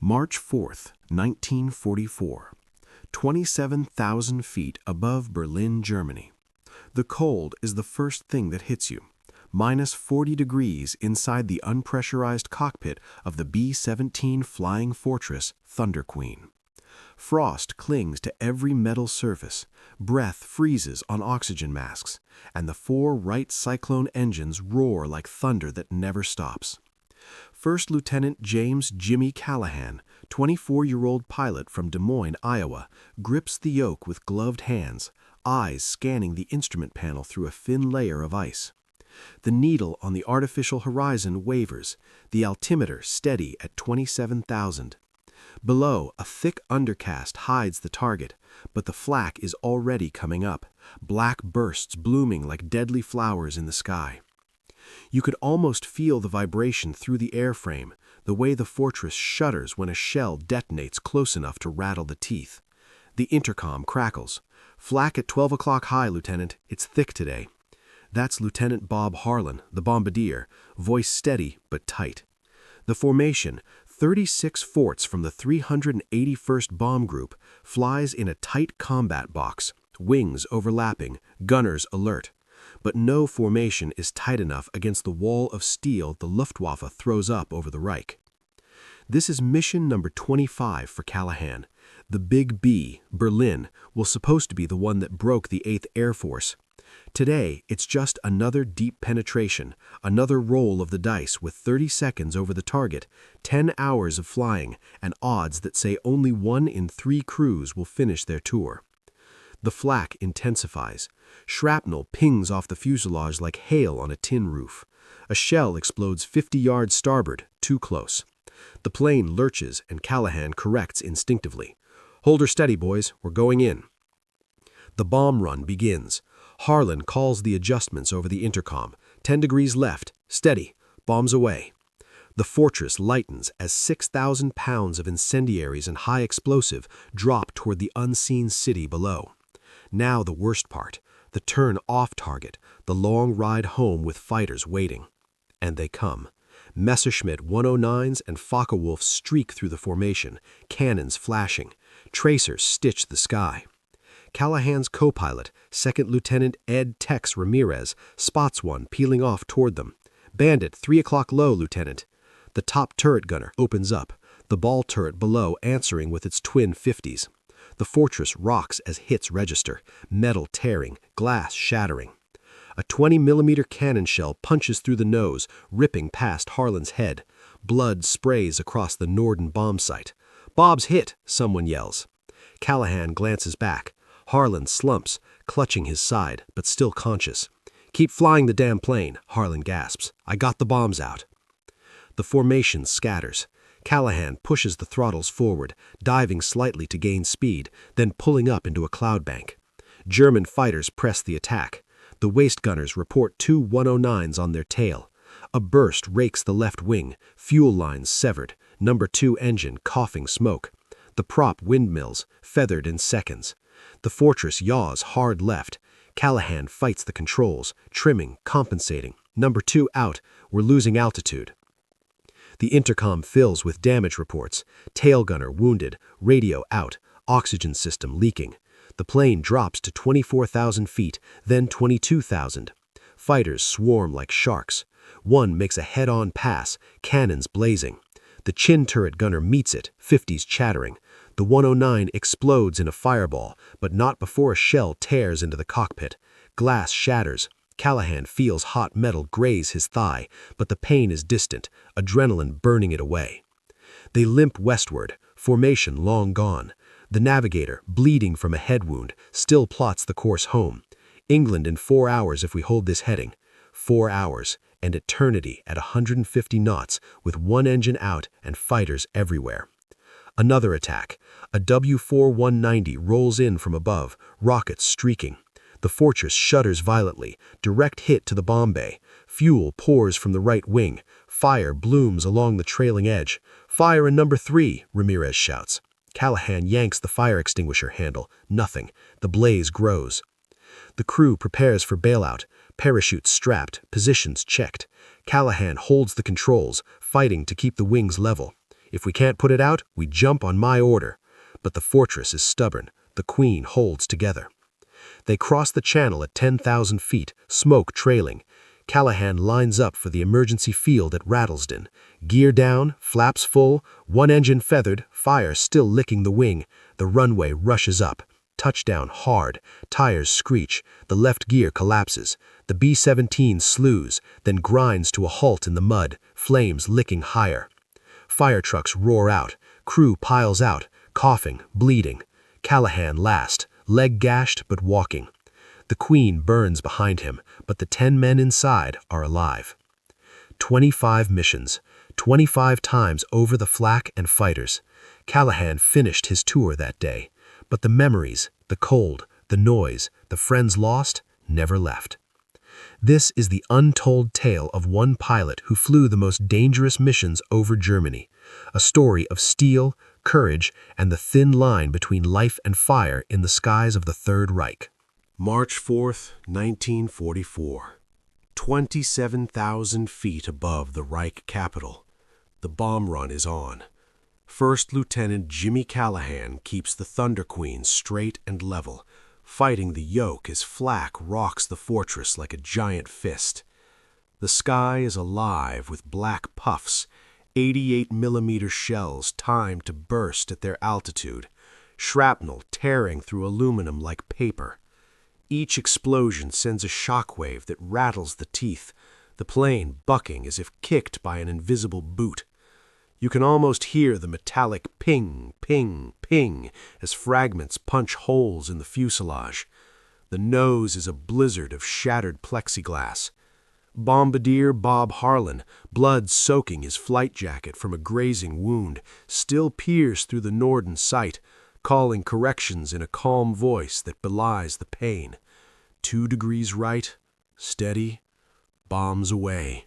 March 4th, 1944. 27,000 feet above Berlin, Germany. The cold is the first thing that hits you. Minus 40 degrees inside the unpressurized cockpit of the B-17 Flying Fortress Thunder Queen. Frost clings to every metal surface, breath freezes on oxygen masks, and the four Wright Cyclone engines roar like thunder that never stops. First Lieutenant James "Jimmy" Callahan, 24-year-old pilot from Des Moines, Iowa, grips the yoke with gloved hands, eyes scanning the instrument panel through a thin layer of ice. The needle on the artificial horizon wavers, the altimeter steady at 27,000. Below, a thick undercast hides the target, but the flak is already coming up, black bursts blooming like deadly flowers in the sky. You could almost feel the vibration through the airframe, the way the fortress shudders when a shell detonates close enough to rattle the teeth. The intercom crackles. "Flak at 12 o'clock high, Lieutenant. It's thick today." That's Lieutenant Bob Harlan, the bombardier, voice steady but tight. The formation, 36 forts from the 381st Bomb Group, flies in a tight combat box, wings overlapping, gunners alert. But no formation is tight enough against the wall of steel the Luftwaffe throws up over the Reich. This is mission number 25 for Callahan. The Big B, Berlin, was supposed to be the one that broke the 8th Air Force. Today, it's just another deep penetration, another roll of the dice with 30 seconds over the target, 10 hours of flying, and odds that say only 1 in 3 crews will finish their tour. The flak intensifies. Shrapnel pings off the fuselage like hail on a tin roof. A shell explodes 50 yards starboard, too close. The plane lurches and Callahan corrects instinctively. "Hold her steady, boys. We're going in." The bomb run begins. Harlan calls the adjustments over the intercom. 10 degrees left. Steady. Bombs away. The fortress lightens as 6,000 pounds of incendiaries and high explosive drop toward the unseen city below. Now the worst part, the turn off target, the long ride home with fighters waiting. And they come. Messerschmitt 109s and Focke-Wulfs streak through the formation, cannons flashing. Tracers stitch the sky. Callahan's co-pilot, Second Lieutenant Ed Tex Ramirez, spots one peeling off toward them. "Bandit, 3 o'clock low, Lieutenant." The top turret gunner opens up, the ball turret below answering with its twin 50s. The fortress rocks as hits register, metal tearing, glass shattering. A 20-millimeter cannon shell punches through the nose, ripping past Harlan's head. Blood sprays across the Norden bomb site. "Bob's hit," someone yells. Callahan glances back. Harlan slumps, clutching his side, but still conscious. "Keep flying the damn plane," Harlan gasps. "I got the bombs out." The formation scatters. Callahan pushes the throttles forward, diving slightly to gain speed, then pulling up into a cloud bank. German fighters press the attack. The waist gunners report 2 109s on their tail. A burst rakes the left wing, fuel lines severed, number 2 engine coughing smoke. The prop windmills, feathered in seconds. The fortress yaws hard left. Callahan fights the controls, trimming, compensating. Number 2 out, we're losing altitude. The intercom fills with damage reports. Tail gunner wounded, radio out, oxygen system leaking. The plane drops to 24,000 feet, then 22,000. Fighters swarm like sharks. One makes a head-on pass, cannons blazing. The chin turret gunner meets it, 50s chattering. The 109 explodes in a fireball, but not before a shell tears into the cockpit. Glass shatters. Callahan feels hot metal graze his thigh, but the pain is distant, adrenaline burning it away. They limp westward, formation long gone. The navigator, bleeding from a head wound, still plots the course home. England in 4 hours if we hold this heading. 4 hours, and eternity at 150 knots, with one engine out and fighters everywhere. Another attack. A W-4190 rolls in from above, rockets streaking. The fortress shudders violently, direct hit to the bomb bay. Fuel pours from the right wing. Fire blooms along the trailing edge. "Fire in number 3, Ramirez shouts. Callahan yanks the fire extinguisher handle. Nothing. The blaze grows. The crew prepares for bailout. Parachutes strapped, positions checked. Callahan holds the controls, fighting to keep the wings level. If we can't put it out, we jump on my order. But the fortress is stubborn. The Queen holds together. They cross the channel at 10,000 feet, smoke trailing. Callahan lines up for the emergency field at Rattlesden. Gear down, flaps full, one engine feathered, fire still licking the wing. The runway rushes up. Touchdown hard. Tires screech. The left gear collapses. The B-17 slews, then grinds to a halt in the mud, flames licking higher. Fire trucks roar out. Crew piles out, coughing, bleeding. Callahan last, leg gashed but walking. The Queen burns behind him, but the 10 men inside are alive. 25 missions, 25 times over the flak and fighters. Callahan finished his tour that day, but the memories, the cold, the noise, the friends lost, never left. This is the untold tale of one pilot who flew the most dangerous missions over Germany, a story of steel, courage, and the thin line between life and fire in the skies of the Third Reich. March 4th, 1944. 27,000 feet above the Reich capital. The bomb run is on. First Lieutenant Jimmy Callahan keeps the Thunder Queen straight and level, fighting the yoke as Flak rocks the fortress like a giant fist. The sky is alive with black puffs, 88mm shells timed to burst at their altitude, shrapnel tearing through aluminum like paper. Each explosion sends a shockwave that rattles the teeth, the plane bucking as if kicked by an invisible boot. You can almost hear the metallic ping, ping, ping as fragments punch holes in the fuselage. The nose is a blizzard of shattered plexiglass. Bombardier Bob Harlan, blood soaking his flight jacket from a grazing wound, still peers through the Norden sight, calling corrections in a calm voice that belies the pain. 2 degrees right, steady, bombs away.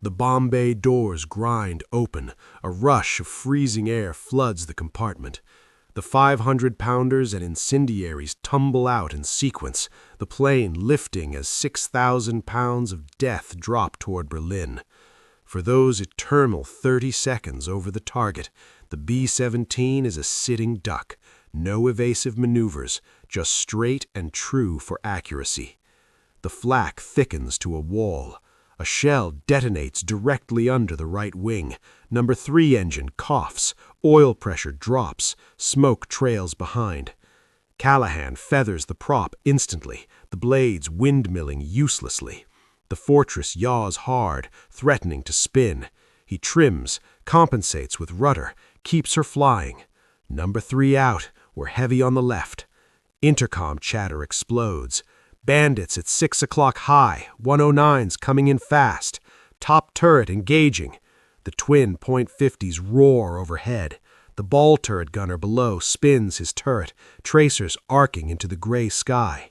The bomb bay doors grind open, a rush of freezing air floods the compartment. The 500-pounders and incendiaries tumble out in sequence, the plane lifting as 6,000 pounds of death drop toward Berlin. For those eternal 30 seconds over the target, the B-17 is a sitting duck, no evasive maneuvers, just straight and true for accuracy. The flak thickens to a wall. A shell detonates directly under the right wing. Number 3 engine coughs. Oil pressure drops. Smoke trails behind. Callahan feathers the prop instantly, the blades windmilling uselessly. The fortress yaws hard, threatening to spin. He trims, compensates with rudder, keeps her flying. Number 3 out. We're heavy on the left. Intercom chatter explodes. Bandits at 6 o'clock high, 109s coming in fast. Top turret engaging. The twin .50s roar overhead. The ball turret gunner below spins his turret, tracers arcing into the gray sky.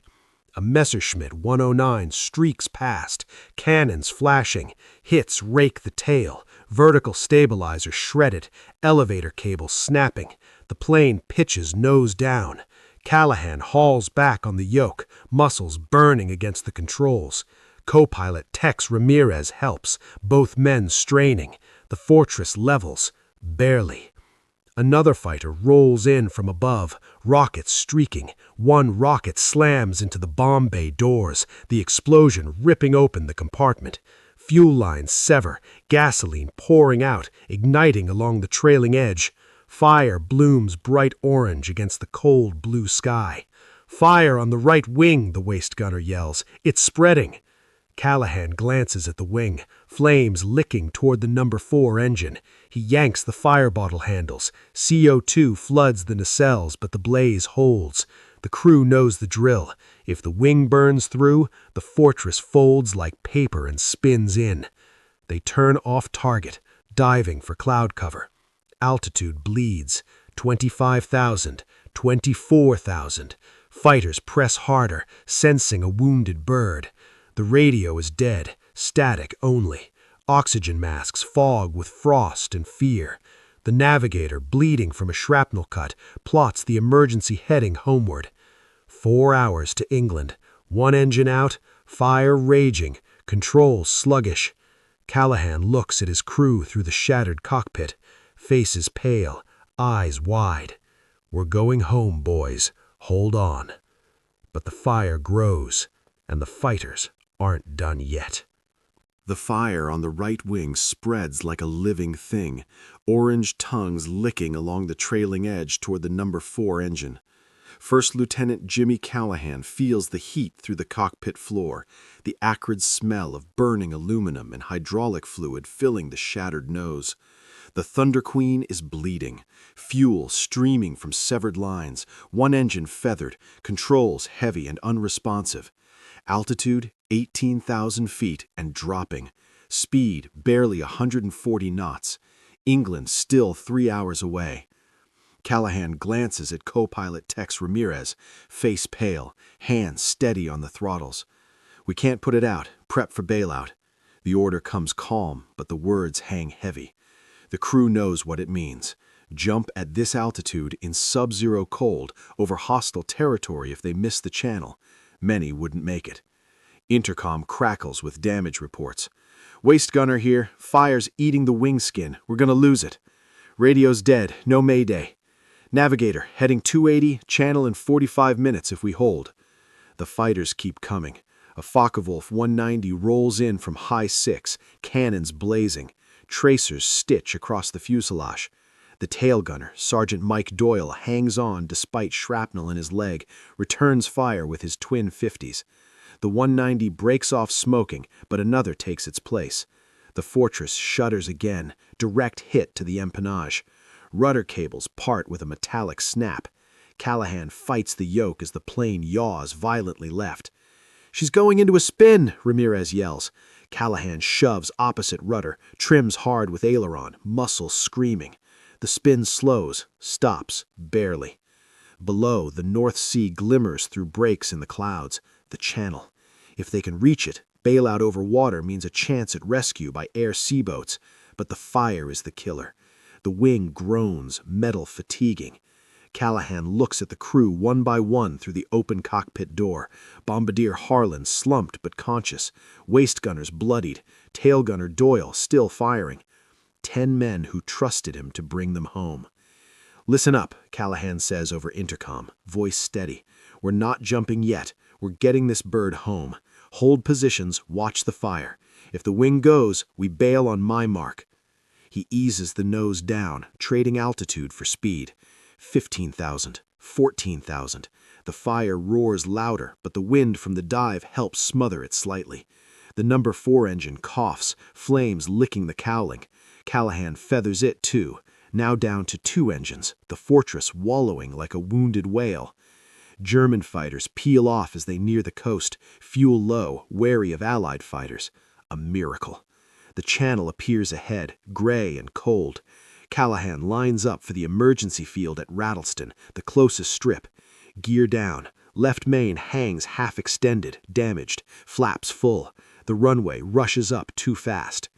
A Messerschmitt 109 streaks past, cannons flashing, hits rake the tail, vertical stabilizer shredded, elevator cable snapping. The plane pitches nose down. Callahan hauls back on the yoke, muscles burning against the controls. Co-pilot Tex Ramirez helps, both men straining. The fortress levels, barely. Another fighter rolls in from above, rockets streaking. One rocket slams into the bomb bay doors, the explosion ripping open the compartment. Fuel lines sever, gasoline pouring out, igniting along the trailing edge. Fire blooms bright orange against the cold blue sky. Fire on the right wing, the waist gunner yells. It's spreading. Callahan glances at the wing, flames licking toward the number 4 engine. He yanks the fire bottle handles. CO2 floods the nacelles, but the blaze holds. The crew knows the drill. If the wing burns through, the fortress folds like paper and spins in. They turn off target, diving for cloud cover. Altitude bleeds. 25,000, 24,000. Fighters press harder, sensing a wounded bird. The radio is dead, static only. Oxygen masks fog with frost and fear. The navigator, bleeding from a shrapnel cut, plots the emergency heading homeward. 4 hours to England. 1 engine out, fire raging, controls sluggish. Callahan looks at his crew through the shattered cockpit. faces pale, eyes wide. "We're going home, boys. Hold on." But the fire grows, and the fighters aren't done yet. The fire on the right wing spreads like a living thing, orange tongues licking along the trailing edge toward the number 4 engine. First Lieutenant Jimmy Callahan feels the heat through the cockpit floor, the acrid smell of burning aluminum and hydraulic fluid filling the shattered nose. The Thunder Queen is bleeding, fuel streaming from severed lines, one engine feathered, controls heavy and unresponsive. Altitude 18,000 feet and dropping. Speed barely 140 knots. England still 3 hours away. Callahan glances at co-pilot Tex Ramirez, face pale, hands steady on the throttles. "We can't put it out. Prep for bailout." The order comes calm, but the words hang heavy. The crew knows what it means. Jump at this altitude in sub-zero cold over hostile territory if they miss the channel. Many wouldn't make it. Intercom crackles with damage reports. "Waist gunner here. Fire's eating the wing skin. We're gonna lose it. Radio's dead. No mayday. Navigator, heading 280, channel in 45 minutes if we hold." The fighters keep coming. A Focke-Wulf 190 rolls in from high 6, cannons blazing. Tracers stitch across the fuselage. The tail gunner, Sergeant Mike Doyle, hangs on despite shrapnel in his leg, returns fire with his twin 50s. The 190 breaks off smoking, but another takes its place. The Fortress shudders again, direct hit to the empennage. Rudder cables part with a metallic snap. Callahan fights the yoke as the plane yaws violently left. "She's going into a spin," Ramirez yells. Callahan shoves opposite rudder, trims hard with aileron, muscles screaming. The spin slows, stops, barely. Below, the North Sea glimmers through breaks in the clouds, the channel. If they can reach it, bailout over water means a chance at rescue by air seaboats, but the fire is the killer. The wing groans, metal fatiguing. Callahan looks at the crew one by one through the open cockpit door. Bombardier Harlan slumped but conscious. Waist gunners bloodied. Tail gunner Doyle still firing. 10 men who trusted him to bring them home. "Listen up," Callahan says over intercom, voice steady. "We're not jumping yet. We're getting this bird home. Hold positions, watch the fire. If the wing goes, we bail on my mark." He eases the nose down, trading altitude for speed. 15,000, 14,000. The fire roars louder, but the wind from the dive helps smother it slightly. The number 4 engine coughs, flames licking the cowling. Callahan feathers it too, now down to 2 engines, the Fortress wallowing like a wounded whale. German fighters peel off as they near the coast, fuel low, wary of Allied fighters. A miracle. The channel appears ahead, gray and cold. Callahan lines up for the emergency field at Rattleston, the closest strip. Gear down. Left main hangs half extended, damaged, flaps full. The runway rushes up too fast.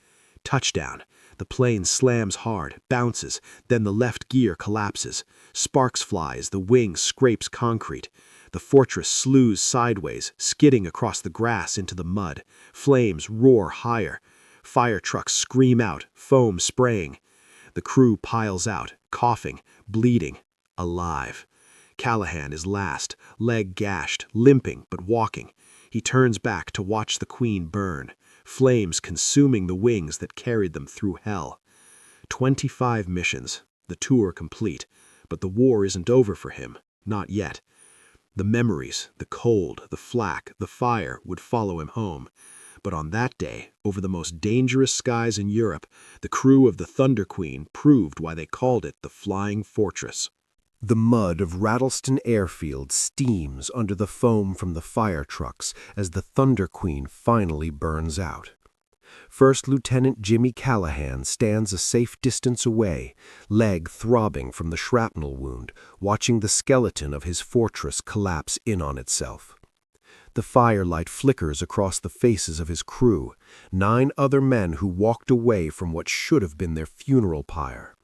Touchdown. The plane slams hard, bounces, then the left gear collapses. Sparks fly as the wing scrapes concrete. The Fortress slews sideways, skidding across the grass into the mud. Flames roar higher. Fire trucks scream out, foam spraying. The crew piles out, coughing, bleeding, alive. Callahan is last, leg gashed, limping but walking. He turns back to watch the Queen burn, flames consuming the wings that carried them through hell. 25 missions, the tour complete, but the war isn't over for him, not yet. The memories, the cold, the flak, the fire would follow him home. But on that day, over the most dangerous skies in Europe, the crew of the Thunder Queen proved why they called it the Flying Fortress. The mud of Rattleston Airfield steams under the foam from the fire trucks as the Thunder Queen finally burns out. First Lieutenant Jimmy Callahan stands a safe distance away, leg throbbing from the shrapnel wound, watching the skeleton of his Fortress collapse in on itself. The firelight flickers across the faces of his crew, 9 other men who walked away from what should have been their funeral pyre.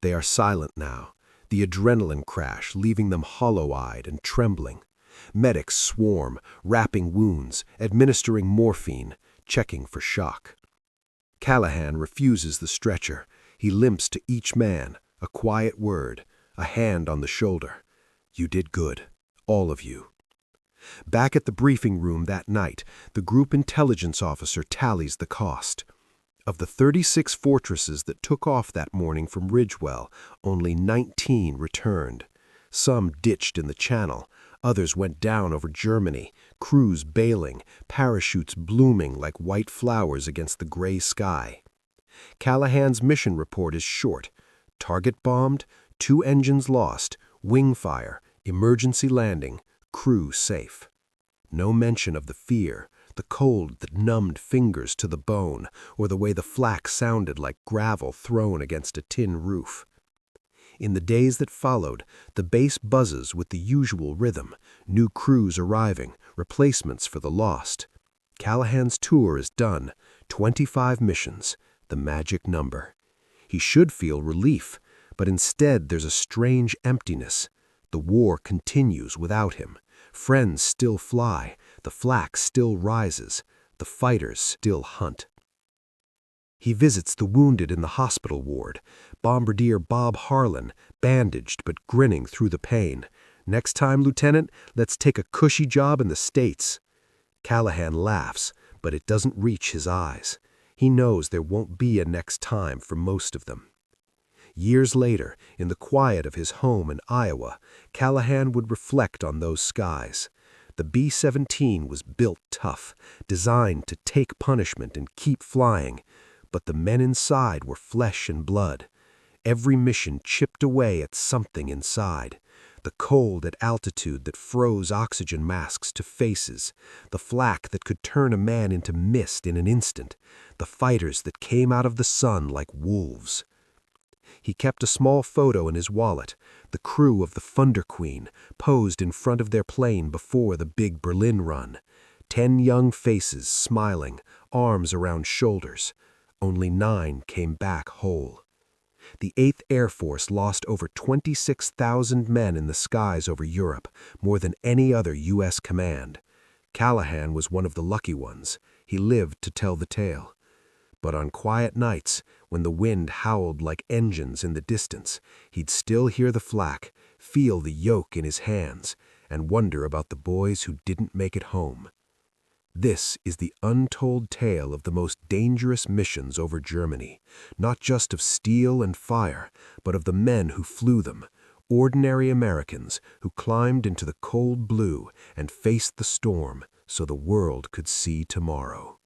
They are silent now, the adrenaline crash leaving them hollow-eyed and trembling. Medics swarm, wrapping wounds, administering morphine, checking for shock. Callahan refuses the stretcher. He limps to each man, a quiet word, a hand on the shoulder. You did good, all of you. Back at the briefing room that night, the group intelligence officer tallies the cost. Of the 36 fortresses that took off that morning from Ridgewell, only 19 returned. Some ditched in the channel, others went down over Germany, crews bailing, parachutes blooming like white flowers against the gray sky. Callahan's mission report is short. Target bombed, 2 engines lost, wing fire, emergency landing, crew safe. No mention of the fear, the cold that numbed fingers to the bone, or the way the flak sounded like gravel thrown against a tin roof. In the days that followed, the base buzzes with the usual rhythm, new crews arriving, replacements for the lost. Callahan's tour is done, 25 missions, the magic number. He should feel relief, but instead there's a strange emptiness. The war continues without him. Friends still fly, the flak still rises, the fighters still hunt. He visits the wounded in the hospital ward. Bombardier Bob Harlan, bandaged but grinning through the pain. Next time, Lieutenant, let's take a cushy job in the States. Callahan laughs, but it doesn't reach his eyes. He knows there won't be a next time for most of them. Years later, in the quiet of his home in Iowa, Callahan would reflect on those skies. The B-17 was built tough, designed to take punishment and keep flying, but the men inside were flesh and blood. Every mission chipped away at something inside. The cold at altitude that froze oxygen masks to faces, the flak that could turn a man into mist in an instant, the fighters that came out of the sun like wolves. He kept a small photo in his wallet, the crew of the Thunder Queen, posed in front of their plane before the big Berlin run. 10 young faces smiling, arms around shoulders. Only 9 came back whole. The 8th Air Force lost over 26,000 men in the skies over Europe, more than any other U.S. command. Callahan was one of the lucky ones. He lived to tell the tale. But on quiet nights, when the wind howled like engines in the distance, he'd still hear the flak, feel the yoke in his hands, and wonder about the boys who didn't make it home. This is the untold tale of the most dangerous missions over Germany, not just of steel and fire, but of the men who flew them, ordinary Americans who climbed into the cold blue and faced the storm so the world could see tomorrow.